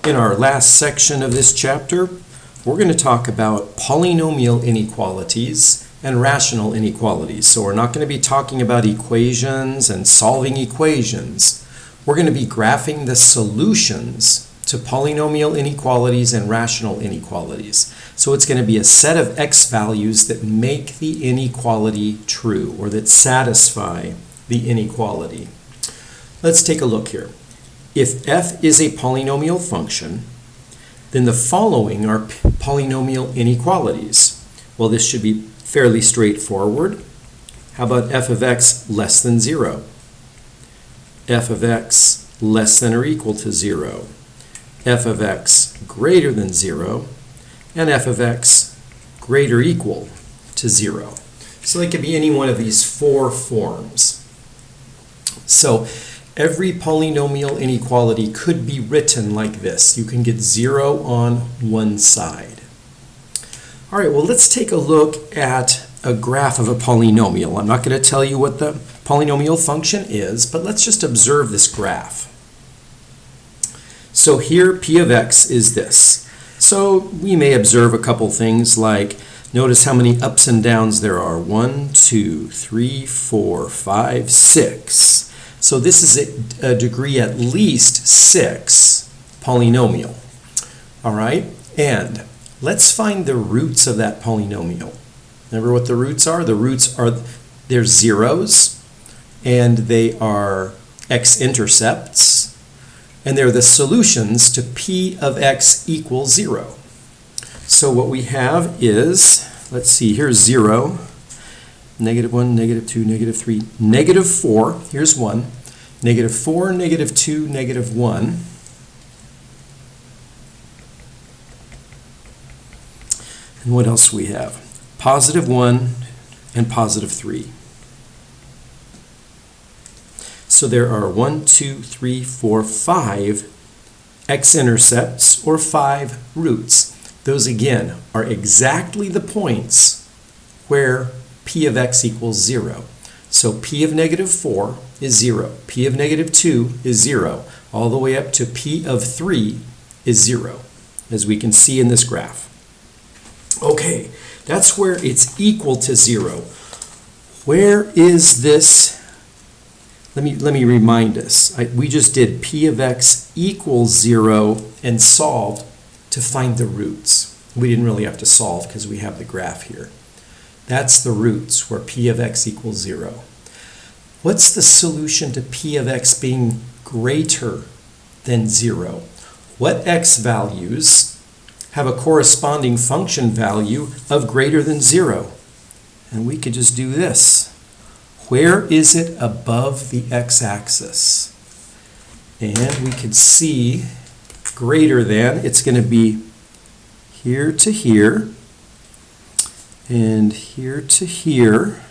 In our last section of this chapter, we're going to talk about polynomial inequalities and rational inequalities. So we're not going to be talking about equations and solving equations. We're going to be graphing the solutions to polynomial inequalities and rational inequalities. So it's going to be a set of x values that make the inequality true, or that satisfy the inequality. Let's take a look here. If f is a polynomial function, then the following are polynomial inequalities. Well, this should be fairly straightforward. How about f of x less than 0? F of x less than or equal to 0. F of x greater than 0. And f of x greater or equal to 0. So they could be any one of these four forms. So every polynomial inequality could be written like this. You can get 0 on one side. All right, well, let's take a look at a graph of a polynomial. I'm not going to tell you what the polynomial function is, but let's just observe this graph. So here, p of x is this. So we may observe a couple things like, notice how many ups and downs there are. 1, 2, 3, 4, 5, 6. So this is a degree at least 6 polynomial. All right, and let's find the roots of that polynomial. Remember what the roots are? The roots are, they're zeros, and they are x-intercepts, and they're the solutions to p of x equals 0. So what we have is, let's see, here's 0, -1, -2, -3, -4, here's 1, -4, -2, -1, and what else we have? +1 and +3. So there are 1, 2, 3, 4, 5 x-intercepts, or 5 roots. Those again are exactly the points where p of x equals 0. So p of -4 is 0, p of -2 is 0, all the way up to p of 3 is 0, as we can see in this graph. Okay, that's where it's equal to 0. Where is this? Let me remind us. We just did p of x equals 0 and solved to find the roots. We didn't really have to solve because we have the graph here. That's the roots where p of x equals 0. What's the solution to p of x being greater than 0? What x values have a corresponding function value of greater than 0? And we could just do this. Where is it above the x-axis? And we could see greater than, it's going to be here to here, and here to here.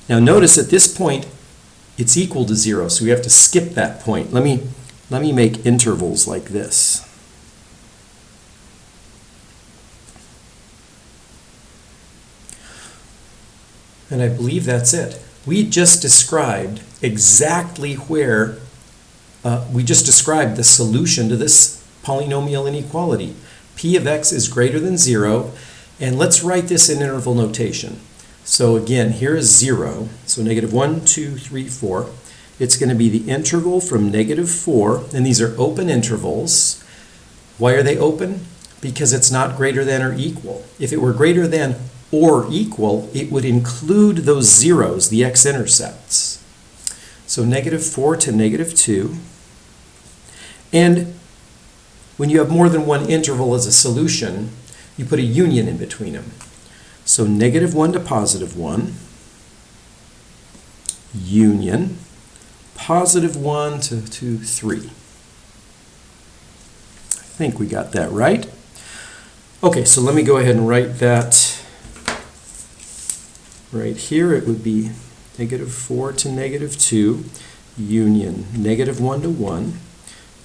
Now notice at this point it's equal to 0, so we have to skip that point. Let me make intervals like this. And I believe that's it. We just described exactly where, we just described the solution to this polynomial inequality. P of x is greater than 0, and let's write this in interval notation. So again, here is 0, so -1, 2, 3, 4. It's going to be the interval from -4, and these are open intervals. Why are they open? Because it's not greater than or equal. If it were greater than or equal, it would include those zeros, the x-intercepts. So -4 to -2. And when you have more than one interval as a solution, you put a union in between them. So -1 to +1, union, +1 to 3. I think we got that right. Okay, so let me go ahead and write that right here. It would be -4 to -2, union, -1 to 1,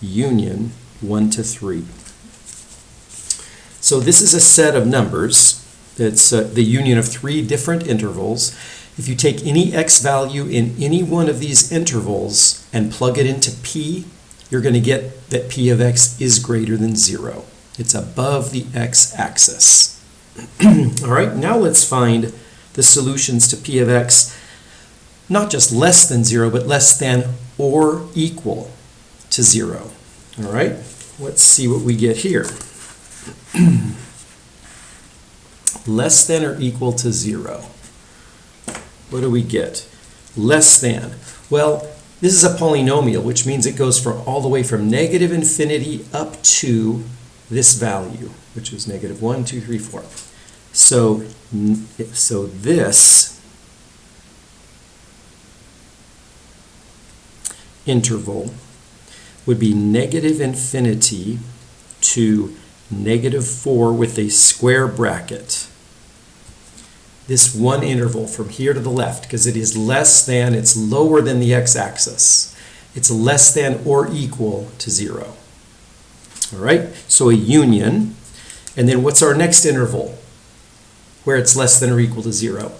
union, 1 to 3. So this is a set of numbers. It's the union of 3 different intervals. If you take any x value in any one of these intervals and plug it into p you're going to get that p of x is greater than 0. It's above the x-axis. All right, now let's find the solutions to p of x, not just less than 0, but less than or equal to 0. All right, let's see what we get here. Less than or equal to 0. What do we get? Less than. Well, this is a polynomial, which means it goes all the way from negative infinity up to this value, which is negative 1, 2, 3, 4. So this interval would be negative infinity to negative 4 with a square bracket. This one interval from here to the left, because it is less than, it's lower than the x-axis. It's less than or equal to 0. All right, so a union. And then what's our next interval where it's less than or equal to 0?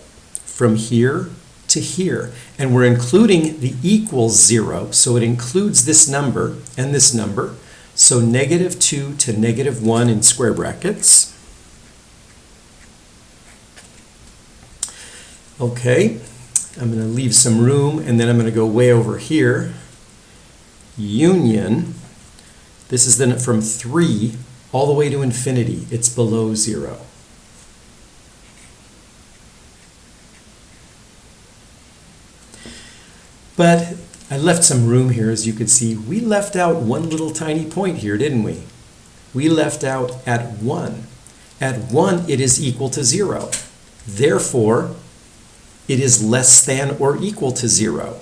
From here to here. And we're including the equals 0, so it includes this number and this number. So negative 2 to negative 1 in square brackets. Okay, I'm going to leave some room, and then I'm going to go way over here. Union, this is then from 3 all the way to infinity. It's below 0. But I left some room here, as you can see. We left out one little tiny point here, didn't we? We left out at 1. At 1, it is equal to 0. Therefore, it is less than or equal to 0.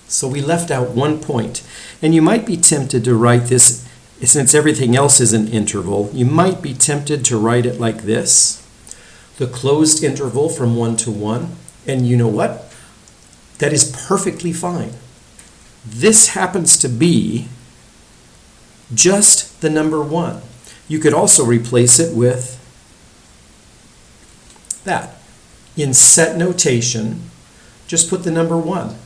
So we left out one point. And you might be tempted to write this, since everything else is an interval, you might be tempted to write it like this. The closed interval from 1 to 1. And you know what? That is perfectly fine. This happens to be just the number 1. You could also replace it with that. In set notation, just put the number 1.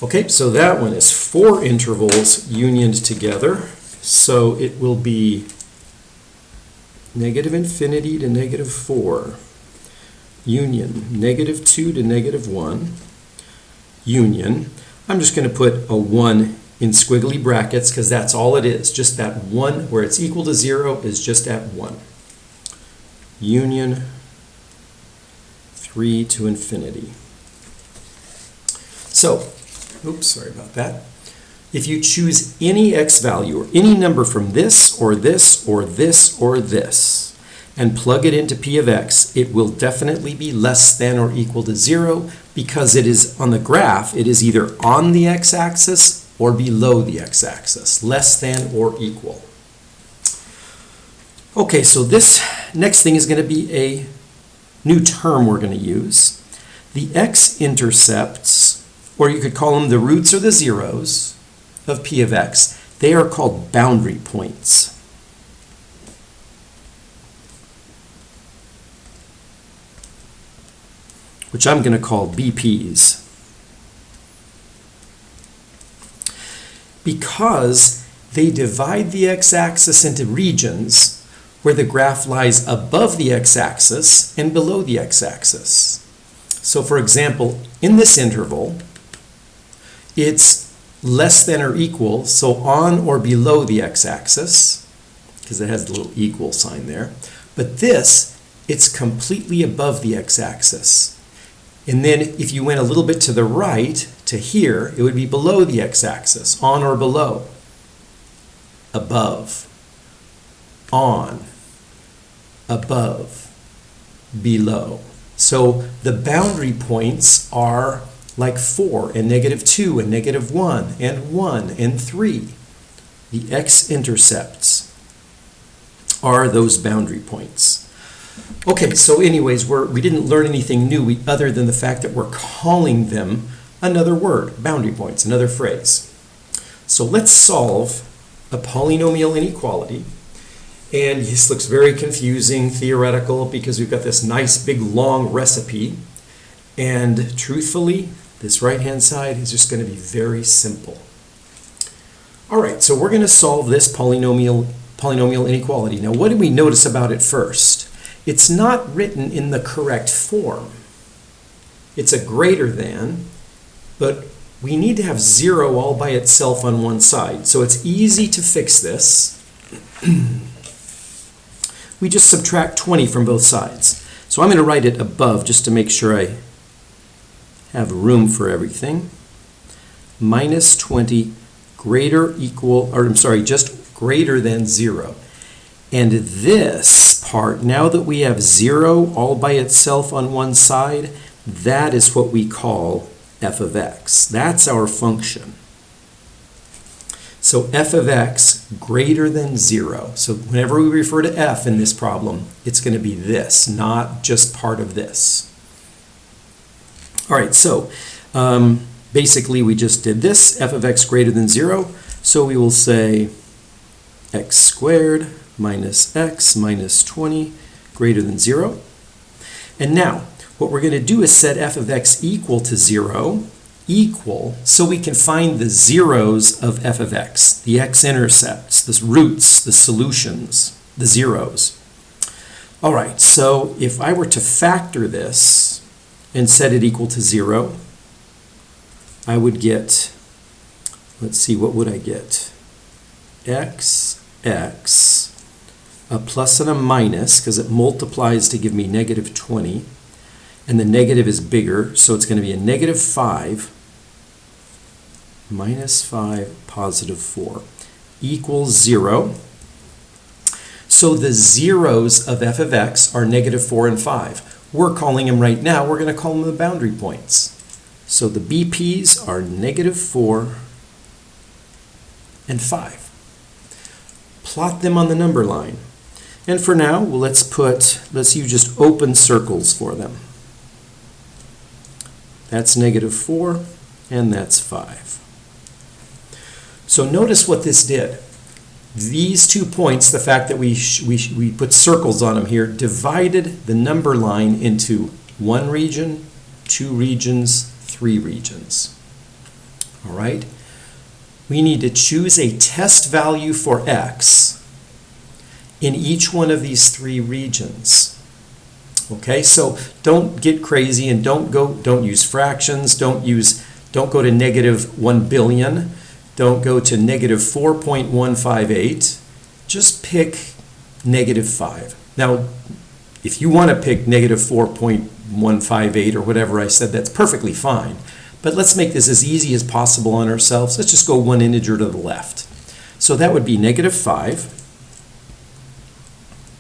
Okay, so that one is 4 intervals unioned together. So it will be negative infinity to negative 4. Union, negative 2 to negative 1. Union. I'm just going to put a 1 in squiggly brackets because that's all it is. Just that 1 where it's equal to 0 is just at 1. Union 3 to infinity. So, oops, sorry about that. If you choose any x value or any number from this or this or this or this and plug it into p of x, it will definitely be less than or equal to 0 because it is on the graph, it is either on the x-axis or below the x-axis, less than or equal. Okay, so this next thing is going to be a new term we're going to use. The x-intercepts, or you could call them the roots or the zeros of p of x, they are called boundary points. Which I'm going to call BPs. Because they divide the x-axis into regions where the graph lies above the x-axis and below the x-axis. So for example, in this interval, it's less than or equal, so on or below the x-axis, because it has the little equal sign there. But this, it's completely above the x-axis. And then if you went a little bit to the right, to here, it would be below the x-axis, on or below, above, on, above, below. So the boundary points are like 4 and negative 2 and negative 1 and 1 and 3. The x-intercepts are those boundary points. Okay, so anyways, we didn't learn anything new other than the fact that we're calling them another word, boundary points, another phrase. So let's solve a polynomial inequality. And this looks very confusing, theoretical, because we've got this nice big long recipe. And truthfully, this right-hand side is just going to be very simple. All right, so we're going to solve this polynomial inequality. Now, what do we notice about it first? It's not written in the correct form. It's a greater than, but we need to have 0 all by itself on one side. So it's easy to fix this. We just subtract 20 from both sides. So I'm going to write it above just to make sure I have room for everything. Minus 20 just greater than 0. And this part, now that we have 0 all by itself on one side, that is what we call f of x. That's our function. So f of x greater than 0. So whenever we refer to f in this problem, it's going to be this, not just part of this. All right, so basically we just did this, f of x greater than 0. So we will say x squared minus x minus 20 greater than 0. And now, what we're going to do is set f of x equal to 0, so we can find the zeros of f of x, the x-intercepts, the roots, the solutions, the zeros. All right, so if I were to factor this and set it equal to 0, I would get, let's see, what would I get? X, a plus and a minus, because it multiplies to give me negative 20. And the negative is bigger, so it's going to be a negative 5 minus 5 positive 4 equals 0. So the zeros of f of x are negative 4 and 5. We're calling them right now, we're going to call them the boundary points. So the BPs are negative 4 and 5. Plot them on the number line. And for now, well, let's use just open circles for them. That's negative 4, and that's 5. So notice what this did. These 2 points, the fact that we put circles on them here, divided the number line into 1 region, 2 regions, 3 regions. All right? We need to choose a test value for x in each one of these 3 regions. Okay, so don't get crazy and don't use fractions, don't go to negative 1 billion, don't go to negative 4.158, just pick negative 5. Now, if you want to pick negative 4.158 or whatever I said, that's perfectly fine. But let's make this as easy as possible on ourselves. Let's just go 1 integer to the left. So that would be negative 5.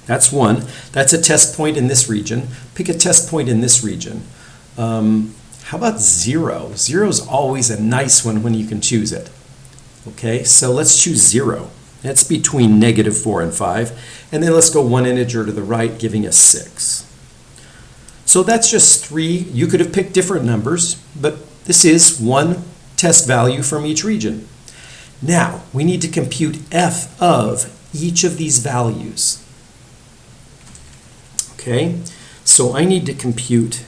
That's 1. That's a test point in this region. Pick a test point in this region. How about 0? 0 is always a nice one when you can choose it. Okay, so let's choose 0. That's between negative 4 and 5. And then let's go 1 integer to the right, giving us 6. So that's just 3. You could have picked different numbers, but this is 1 test value from each region. Now, we need to compute f of each of these values. Okay, so I need to compute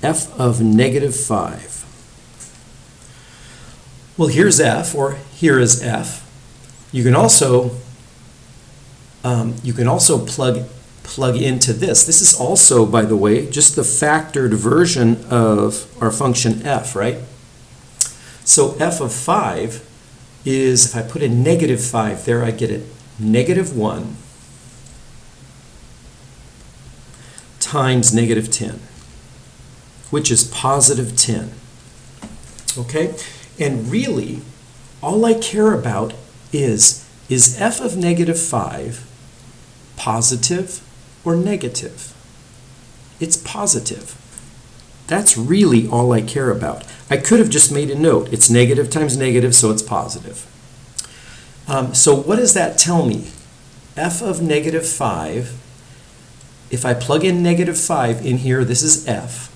f of negative 5. Well, here's f, or here is f. You can also plug into this. This is also, by the way, just the factored version of our function f, right? So f of 5 is, if I put a negative 5 there, I get a negative 1 times negative 10, which is positive 10. Okay? And really, all I care about is f of negative 5 positive or negative? It's positive. That's really all I care about. I could have just made a note. It's negative times negative, so it's positive. So what does that tell me? F of negative 5, if I plug in negative 5 in here, this is f,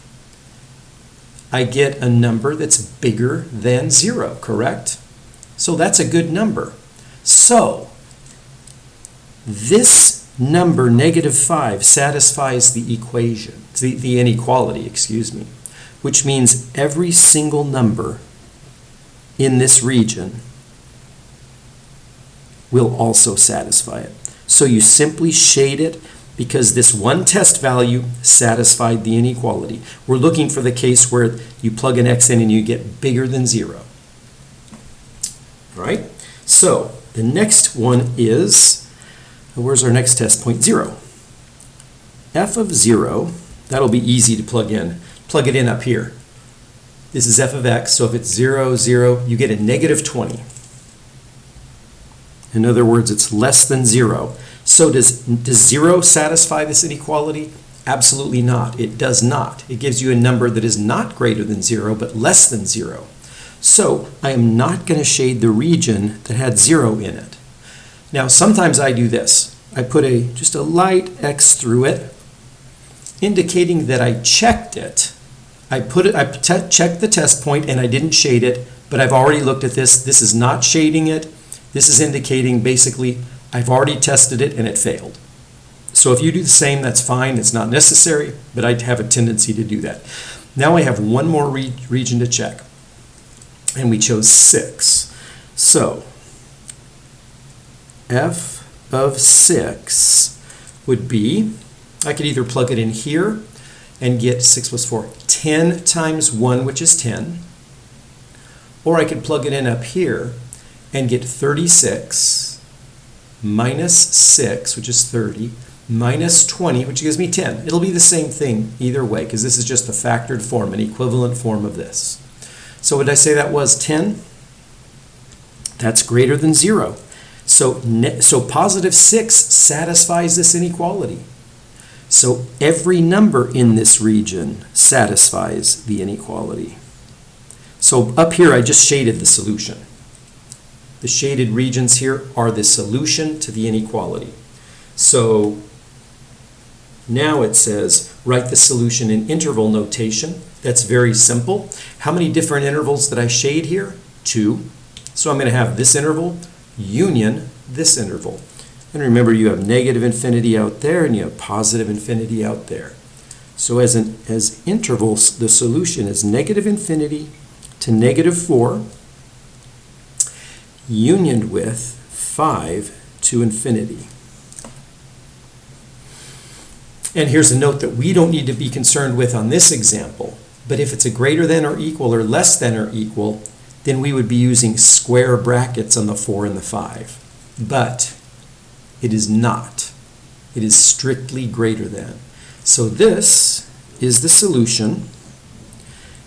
I get a number that's bigger than 0, correct? So that's a good number. So this number, negative 5, satisfies the equation, the inequality, excuse me, which means every single number in this region will also satisfy it. So you simply shade it because this one test value satisfied the inequality. We're looking for the case where you plug an x in and you get bigger than 0. All right? So the next one is, where's our next test point? 0. F of 0, that'll be easy to plug in. Plug it in up here. This is f of x, so if it's 0, 0, you get a negative 20. In other words, it's less than 0. So does 0 satisfy this inequality? Absolutely not. It does not. It gives you a number that is not greater than 0, but less than 0. So I am not going to shade the region that had 0 in it. Now, sometimes I do this. I put just a light X through it, indicating that I checked it. I checked the test point and I didn't shade it, but I've already looked at this. This is not shading it. This is indicating basically I've already tested it and it failed. So if you do the same, that's fine. It's not necessary, but I have a tendency to do that. Now I have one more region to check, and we chose 6. So f of 6 would be, I could either plug it in here and get 6 plus 4, 10 times 1, which is 10, or I could plug it in up here and get 36 minus 6, which is 30, minus 20, which gives me 10. It'll be the same thing either way, because this is just a factored form, an equivalent form of this. So would I say that was 10? That's greater than 0. So positive 6 satisfies this inequality. So every number in this region satisfies the inequality. So up here I just shaded the solution. The shaded regions here are the solution to the inequality. So now it says write the solution in interval notation. That's very simple. How many different intervals did I shade here? 2. So I'm going to have this interval union this interval. And remember, you have negative infinity out there and you have positive infinity out there. So as intervals, the solution is negative infinity to negative 4 unioned with 5 to infinity. And here's a note that we don't need to be concerned with on this example, but if it's a greater than or equal or less than or equal, then we would be using square brackets on the 4 and the 5. But it is not. It is strictly greater than. So this is the solution.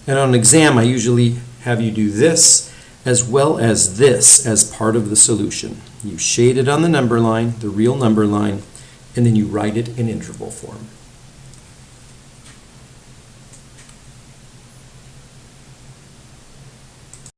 And on an exam, I usually have you do this as well as this as part of the solution. You shade it on the number line, the real number line, and then you write it in interval form.